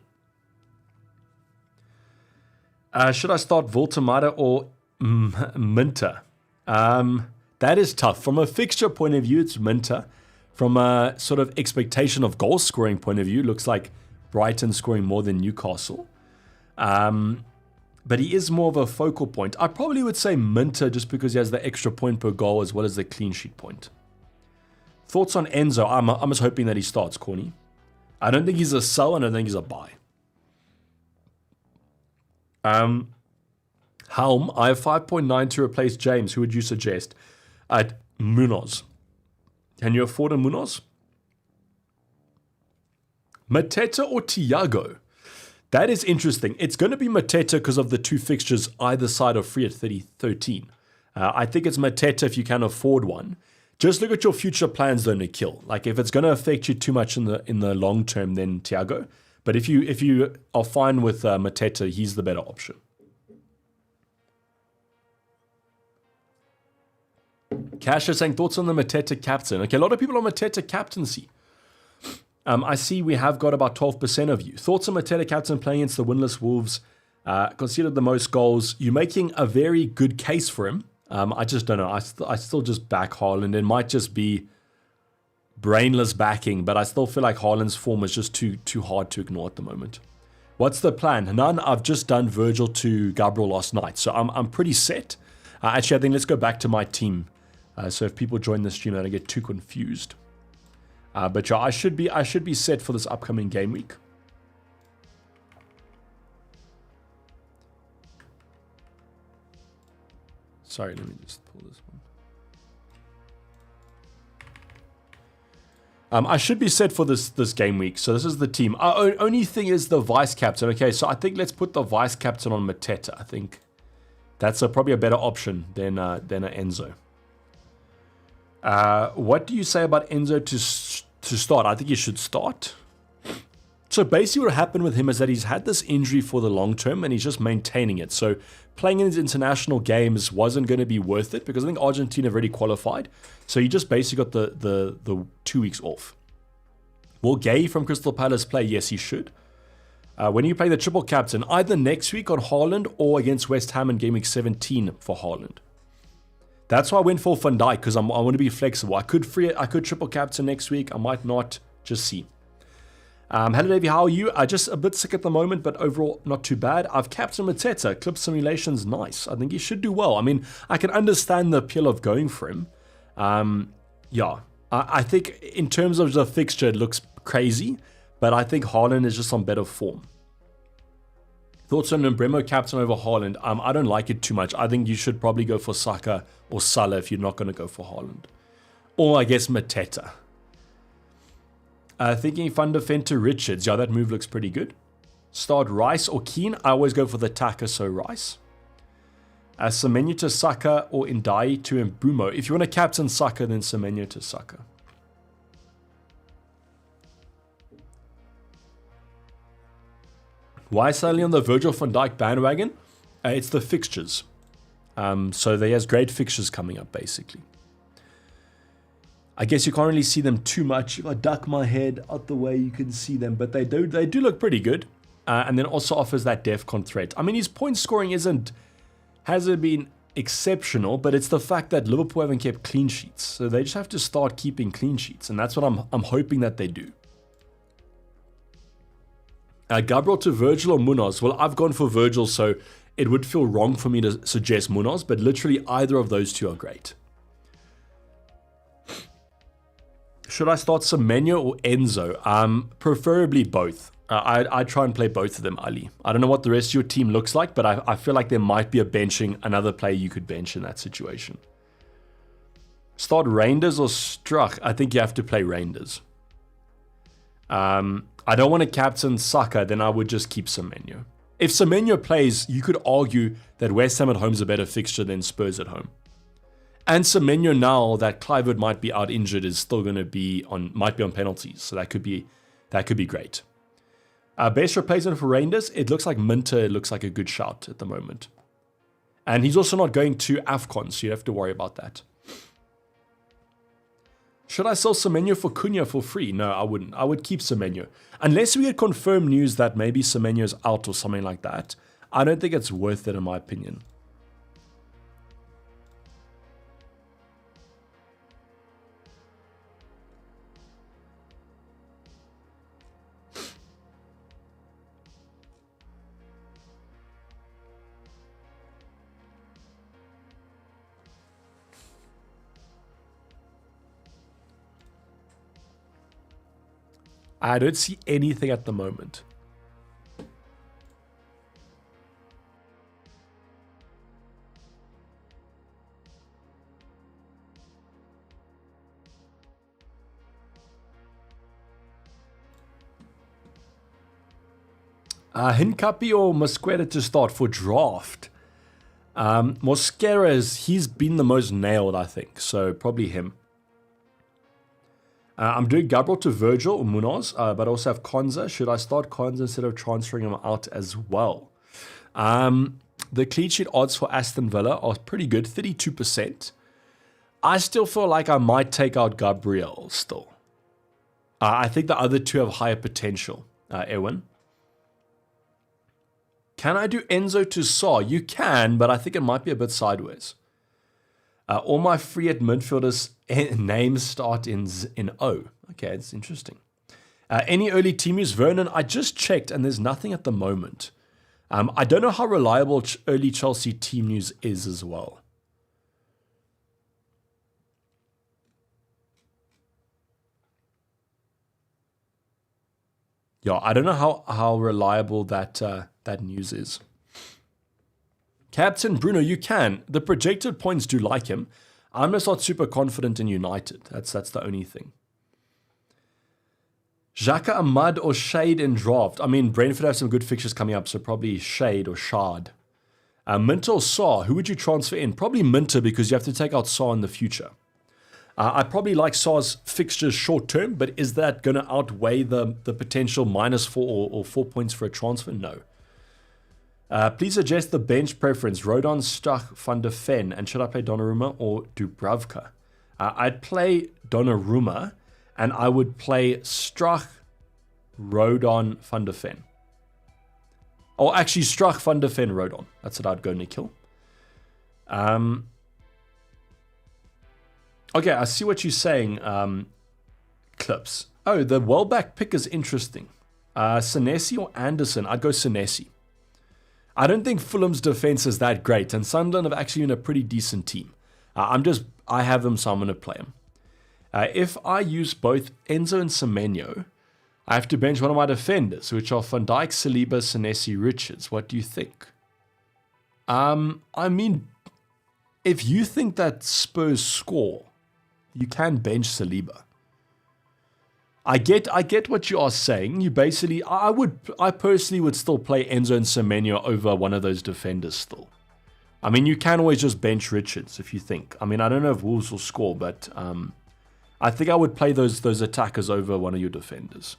Should I start Voltemada or Minter? That is tough. From a fixture point of view, it's Minter. From a sort of expectation of goal scoring point of view, looks like Brighton scoring more than Newcastle. But he is more of a focal point. I probably would say Minter just because he has the extra point per goal as well as the clean sheet point. Thoughts on Enzo? I'm just hoping that he starts, Corny. I don't think he's a sell and I don't think he's a buy. Helm, I have 5.9 to replace James. Who would you suggest? Munoz. Can you afford a Munoz? Mateta or Thiago? That is interesting. It's going to be Mateta because of the two fixtures either side of free at 13. I think it's Mateta if you can afford one. Just look at your future plans though, Nikhil. Like if it's going to affect you too much in the long term, then Thiago. But if you are fine with Mateta, he's the better option. Cash is saying thoughts on the Mateta captain. Okay, a lot of people on Mateta captaincy. I see we have got about 12% of you. Thoughts on Mateta captain playing against the winless Wolves. Conceded the most goals. You're making a very good case for him. I just don't know. I still just back Haaland. It might just be brainless backing, but I still feel like Haaland's form is just too hard to ignore at the moment. What's the plan? None. I've just done Virgil to Gabriel last night, so I'm pretty set. Actually, I think let's go back to my team. So if people join the stream, I don't get too confused. But yeah, I should be set for this upcoming game week. Sorry, let me just pull this one. I should be set for this game week. So this is the team. Only thing is the vice captain. Okay, so I think let's put the vice captain on Mateta. I think that's probably a better option than an Enzo. What do you say about Enzo to start? I think he should start. So basically what happened with him is that he's had this injury for the long term and he's just maintaining it. So playing in his international games wasn't going to be worth it because I think Argentina have already qualified. So he just basically got the 2 weeks off. Will Gay from Crystal Palace play? Yes, he should. When you play the triple captain, either next week on Haaland or against West Ham in game week 17 for Haaland. That's why I went for Van Dijk because I want to be flexible. I could triple captain next week. I might not. Just see. Hello, Davey. How are you? Just a bit sick at the moment, but overall not too bad. I've captain Mateta. Clip simulation's nice. I think he should do well. I mean, I can understand the appeal of going for him. Yeah, I think in terms of the fixture, it looks crazy, but I think Haaland is just on better form. Thoughts on Bremo captain over Haaland? I don't like it too much. I think you should probably go for Saka or Salah if you're not going to go for Haaland. Or I guess Mateta. Thinking Van de Ven to Richards. Yeah, that move looks pretty good. Start Rice or Keane. I always go for the attacker, so Rice. Semenyo to Saka or Ndai to Mbumo. If you want to captain Saka, then Semenyo to Saka. Why suddenly on the Virgil van Dijk bandwagon? It's the fixtures. So he has great fixtures coming up, basically. I guess you can't really see them too much. If I duck my head out the way, you can see them. But they do look pretty good. And then also offers that DEFCON threat. I mean, his point scoring hasn't been exceptional, but it's the fact that Liverpool haven't kept clean sheets. So they just have to start keeping clean sheets. And that's what I'm hoping that they do. Gabriel to Virgil or Munoz? Well, I've gone for Virgil, so it would feel wrong for me to suggest Munoz, but literally either of those two are great. Should I start Semenyo or Enzo? Preferably both. I try and play both of them, Ali. I don't know what the rest of your team looks like, but I feel like there might be a benching, another player you could bench in that situation. Start Reinders or Struck? I think you have to play Reinders. I don't want to captain Saka, then I would just keep Semenyo. If Semenyo plays, you could argue that West Ham at home is a better fixture than Spurs at home. And Semenyo, now that Clivert might be out injured, is still going to be on, might be on penalties, so that could be great. Best replacement for Reinders, it looks like Minter looks like a good shout at the moment. And he's also not going to AFCON, so you have to worry about that. Should I sell Semenyo for Cunha for free? No, I wouldn't. I would keep Semenyo. Unless we get confirmed news that maybe Semenyo's out or something like that, I don't think it's worth it in my opinion. I don't see anything at the moment. Hincapi or Mosquera to start for draft? Mosquera, he's been the most nailed, I think, so probably him. I'm doing Gabriel to Virgil or Munoz, but I also have Konza. Should I start Konza instead of transferring him out as well? The clean sheet odds for Aston Villa are pretty good, 32%. I still feel like I might take out Gabriel still. I think the other two have higher potential. Erwin. Can I do Enzo to Saw? You can, but I think it might be a bit sideways. All my free at midfielders names start in O. Okay, it's interesting. Any early team use? Vernon, I just checked and there's nothing at the moment. I don't know how reliable early Chelsea team news is as well. Yeah, I don't know how reliable that news is. Captain Bruno, you can. The projected points do like him. I'm just not super confident in United. That's the only thing. Xhaka, Ahmad, or Shade in draft? I mean, Brentford have some good fixtures coming up, so probably Shade or Shard. Minter or Saar? Who would you transfer in? Probably Minter, because you have to take out Saar in the future. I probably like Saar's fixtures short term, but is that going to outweigh the potential -4 or 4 points for a transfer? No. Please suggest the bench preference. Rodon, Struck, Van der Ven. And should I play Donnarumma or Dubravka? I'd play Donnarumma, and I would play Struck, Rodon, Van der Ven. Or actually, Struck, Van der Ven, Rodon. That's what I'd go, Nikhil. Okay, I see what you're saying, Clips. Oh, the Welbeck pick is interesting. Senesi or Anderson? I'd go Senesi. I don't think Fulham's defense is that great, and Sunderland have actually been a pretty decent team. I have them, so I'm going to play them. If I use both Enzo and Semenyo, I have to bench one of my defenders, which are Van Dijk, Saliba, Senesi, Richards. What do you think? I mean, if you think that Spurs score, you can bench Saliba. I get what you are saying. You basically, I personally would still play Enzo and Semenyo over one of those defenders still. I mean, you can always just bench Richards if you think. I mean, I don't know if Wolves will score, but I think I would play those attackers over one of your defenders.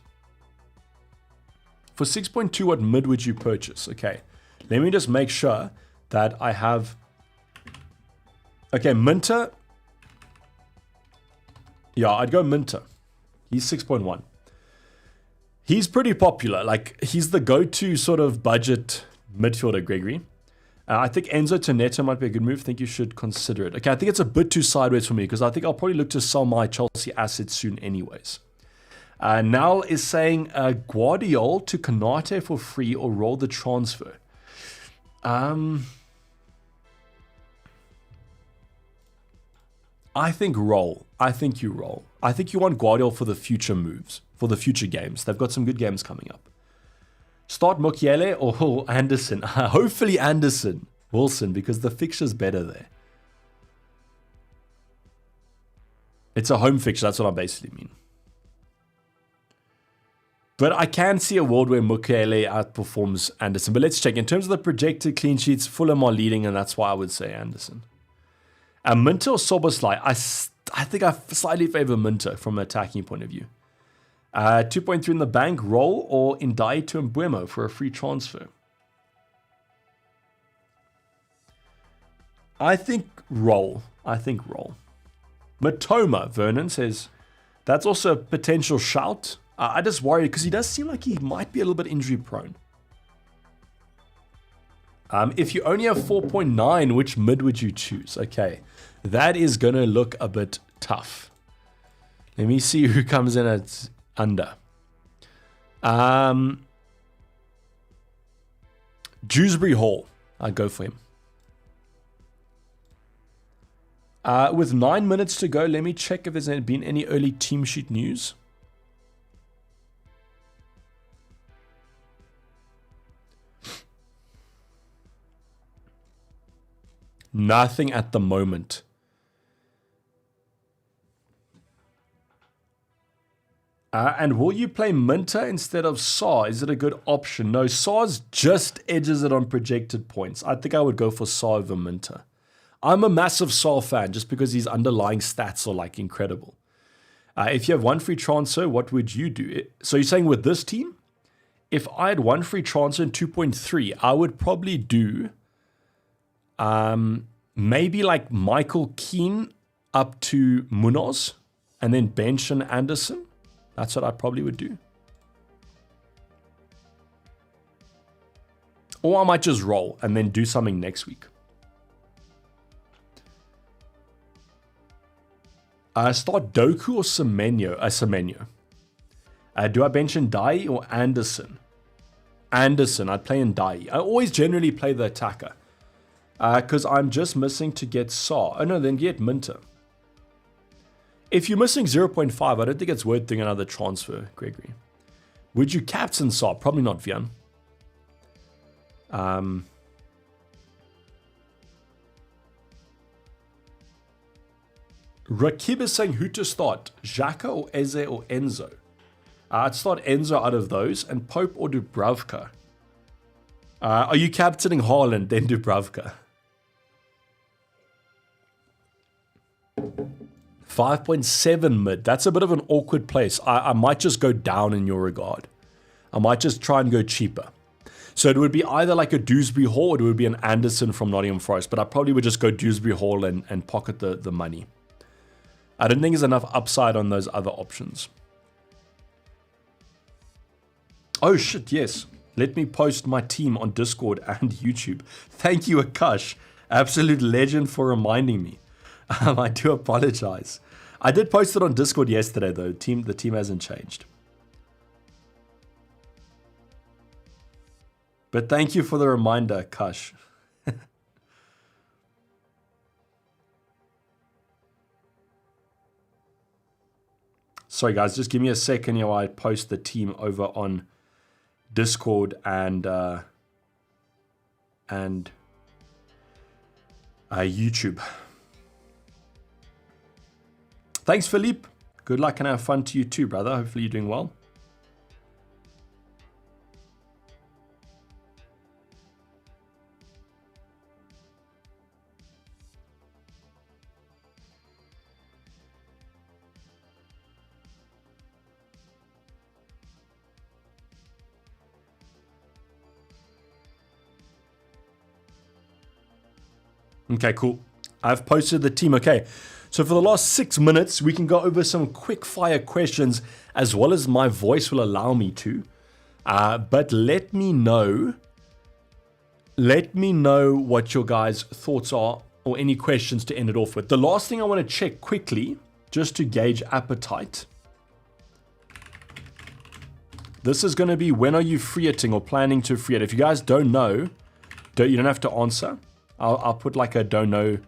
For 6.2, what mid would you purchase? Okay, let me just make sure that I have... Okay, Minter. Yeah, I'd go Minter. He's 6.1. He's pretty popular. Like, he's the go-to sort of budget midfielder, Gregory. I think Enzo to Neto might be a good move. I think you should consider it. Okay, I think it's a bit too sideways for me because I think I'll probably look to sell my Chelsea assets soon anyways. Nal is saying Guardiola to Konate for free or roll the transfer. I think roll. I think you roll. I think you want Guardiola for the future moves, for the future games. They've got some good games coming up. Start Mukiele or Anderson. Hopefully Anderson. Wilson, because the fixture's better there. It's a home fixture, that's what I basically mean. But I can see a world where Mukiele outperforms Anderson. But let's check. In terms of the projected clean sheets, Fulham are leading, and that's why I would say Anderson. Minter or Soboslai? I think I slightly favor Minter from an attacking point of view. 2.3 in the bank, roll, or Indai to Mbuemo for a free transfer. I think roll. Matoma, Vernon says, that's also a potential shout. I just worry because he does seem like he might be a little bit injury prone. If you only have 4.9, which mid would you choose? Okay, that is going to look a bit tough. Let me see who comes in at under. Dewsbury Hall. I'll go for him. With 9 minutes to go, let me check if there's been any early team sheet news. Nothing at the moment. And will you play Minter instead of Saw? Is it a good option? No, Saw's just edges it on projected points. I think I would go for Saw over Minter. I'm a massive Saw fan just because his underlying stats are like incredible. If you have one free transfer, what would you do? So you're saying with this team, if I had one free transfer in 2.3, I would probably do maybe like Michael Keane up to Munoz and then bench and Anderson. That's what I probably would do. Or I might just roll and then do something next week. Start Doku or Semenyo? Semenyo. Do I bench Ndai or Anderson? Anderson. I'd play Ndai. I always generally play the attacker. Because I'm just missing to get Saw. Oh no, then get Minter. If you're missing 0.5, I don't think it's worth doing another transfer, Gregory. Would you captain Saw? Probably not, Vian. Rakib is saying who to start, Xhaka or Eze or Enzo? I'd start Enzo out of those, and Pope or Dubravka. Are you captaining Haaland, then Dubravka? 5.7 mid. That's a bit of an awkward place. I might just go down in your regard. I might just try and go cheaper. So it would be either like a Dewsbury Hall or it would be an Anderson from Nottingham Forest. But I probably would just go Dewsbury Hall and pocket the money. I don't think there's enough upside on those other options. Oh shit, yes. Let me post my team on Discord and YouTube. Thank you, Akash. Absolute legend for reminding me. I do apologize. I did post it on Discord yesterday though. The team hasn't changed. But thank you for the reminder, Akash. Sorry guys, just give me a second here while I post the team over on Discord and YouTube. Thanks, Philippe. Good luck and have fun to you too, brother. Hopefully you're doing well. Okay, cool. I've posted the team. Okay, so for the last 6 minutes, we can go over some quick fire questions as well as my voice will allow me to. But let me know what your guys' thoughts are or any questions to end it off with. The last thing I want to check quickly, just to gauge appetite, This is going to be when are you free-hitting or planning to free-hit. If you guys don't know, you don't have to answer. I'll put like a don't know.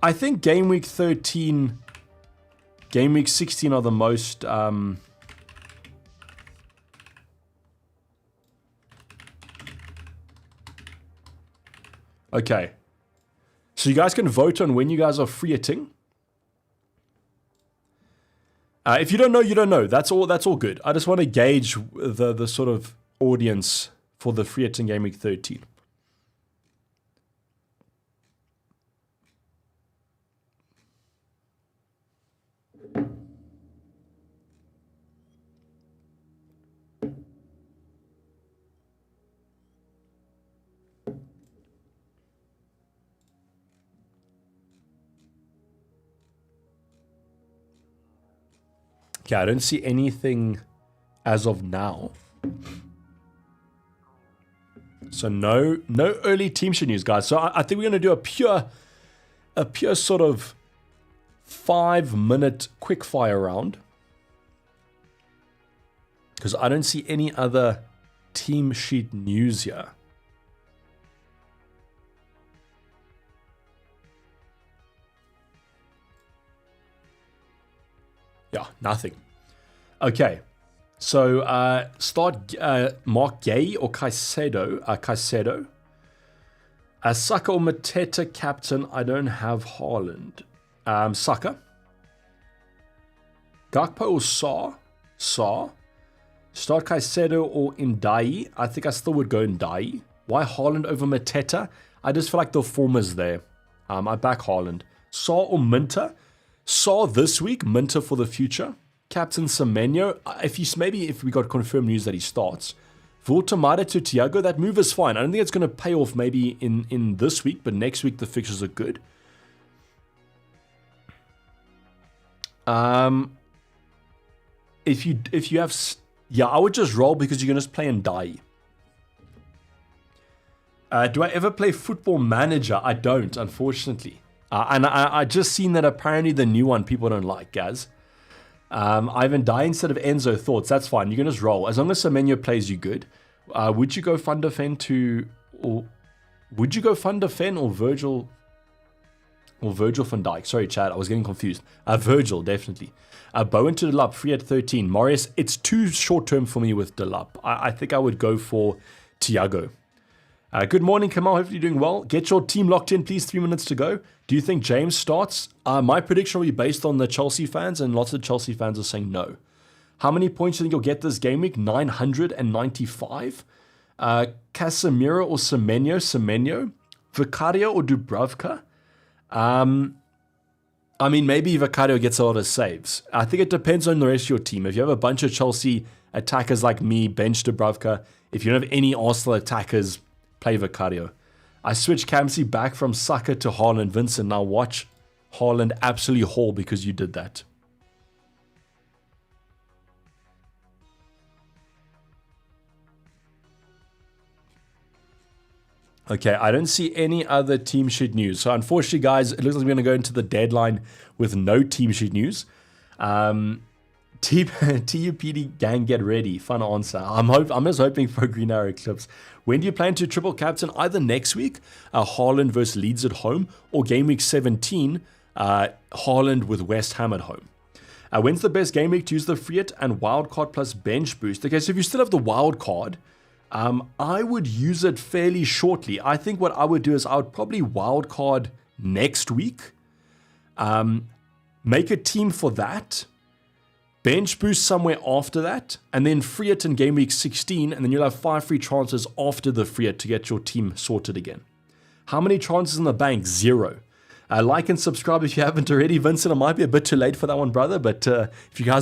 I think game week 13, game week 16 are the most... Okay. So you guys can vote on when you guys are free-hitting. If you don't know, you don't know. That's all good. I just want to gauge the sort of audience for the free-hitting game week 13. Okay, I don't see anything as of now. So no early team sheet news, guys. So I think we're going to do a pure sort of 5-minute quickfire round. Because I don't see any other team sheet news here. Yeah, nothing. Okay, so start Mark Gay or Caicedo. Saka or Mateta captain. I don't have Haaland. Saka. Gakpo or Saar. Start Caicedo or Ndai. I think I still would go Ndai. Why Haaland over Mateta? I just feel like the form is there. I back Haaland. Saar or Minter. Saw this week, Minter for the future. Captain Semenyo, if we got confirmed news that he starts. Voltemade to Thiago, that move is fine. I don't think it's going to pay off maybe in this week, but next week the fixtures are good. If you have... Yeah, I would just roll because you're going to just play and die. Do I ever play Football Manager? I don't, unfortunately. And I just seen that apparently the new one people don't like, Gaz. Ivan Die instead of Enzo. Thoughts? That's fine. You can just roll. As long as Semenyo plays you good. Would you go Van der Ven or Virgil van Dijk? Sorry, Chad. I was getting confused. Virgil, definitely. Bowen to Delap, free at 13. Marius, it's too short term for me with Delap. I think I would go for Thiago. Good morning, Kamal. Hopefully you're doing well. Get your team locked in, please. 3 minutes to go. Do you think James starts? My prediction will be based on the Chelsea fans, and lots of Chelsea fans are saying no. How many points do you think you'll get this game week? 995. Casemiro or Semenyo? Vicario or Dubravka? I mean, maybe Vicario gets a lot of saves. I think it depends on the rest of your team. If you have a bunch of Chelsea attackers like me, bench Dubravka. If you don't have any Arsenal attackers, play Vicario. I switched captaincy back from Saka to Haaland. Vincent, now watch Haaland absolutely haul because you did that. Okay, I don't see any other team sheet news. So unfortunately, guys, it looks like we're going to go into the deadline with no team sheet news. TUPD gang, get ready. Fun answer. I'm just hoping for a Green Arrow Eclipse. When do you plan to triple captain? Either next week, Haaland versus Leeds at home, or game week 17, Haaland with West Ham at home. When's the best game week to use the free hit and wildcard plus bench boost? Okay, so if you still have the wildcard, I would use it fairly shortly. I think what I would do is I would probably wildcard next week, make a team for that, bench boost somewhere after that, and then free it in game week 16, and then you'll have 5 free transfers after the free it to get your team sorted again. How many transfers in the bank? 0. Like and subscribe if you haven't already. Vincent, it might be a bit too late for that one, brother, but if you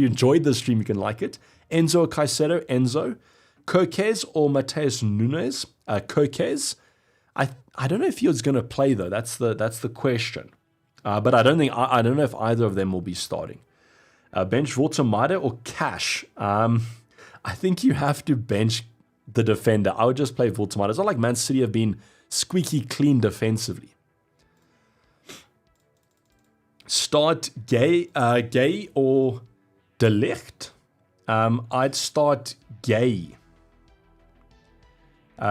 enjoyed the stream, you can like it. Enzo or Caicedo? Enzo. Koke's or Mateus Nunes? Koke's. I don't know if he was going to play though. That's the question. But I don't know if either of them will be starting. Bench Voltemade or Cash? I think you have to bench the defender. I would just play Voltemade. It's not like Man City have been squeaky clean defensively. Start Gay or De Ligt? I'd start Gay.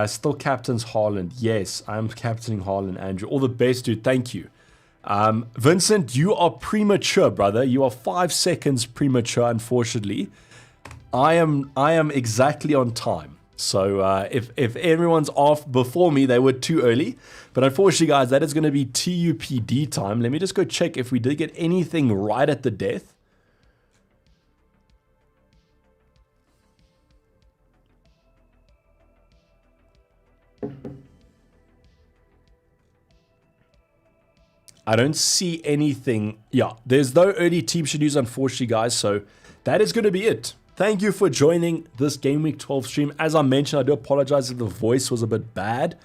Still captains Haaland. Yes, I'm captaining Haaland, Andrew. All the best, dude. Thank you. Vincent, you are premature, brother. You are 5 seconds premature, unfortunately. I am exactly on time. So if everyone's off before me, they were too early. But unfortunately, guys, that is going to be TUPD time. Let me just go check if we did get anything right at the death. I don't see anything. Yeah, there's no early team schedules, unfortunately, guys. So that is going to be it. Thank you for joining this Game Week 12 stream. As I mentioned, I do apologize if the voice was a bit bad.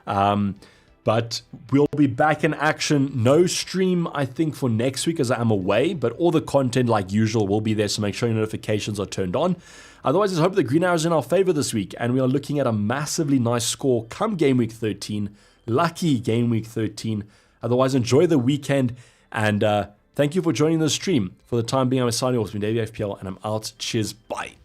But we'll be back in action. No stream, I think, for next week as I am away. But all the content, like usual, will be there. So make sure your notifications are turned on. Otherwise, let's hope the green arrow is in our favor this week. And we are looking at a massively nice score come Game Week 13. Lucky Game Week 13. Otherwise, enjoy the weekend. And thank you for joining the stream. For the time being, I'm signing off with Davey FPL, and I'm out. Cheers. Bye.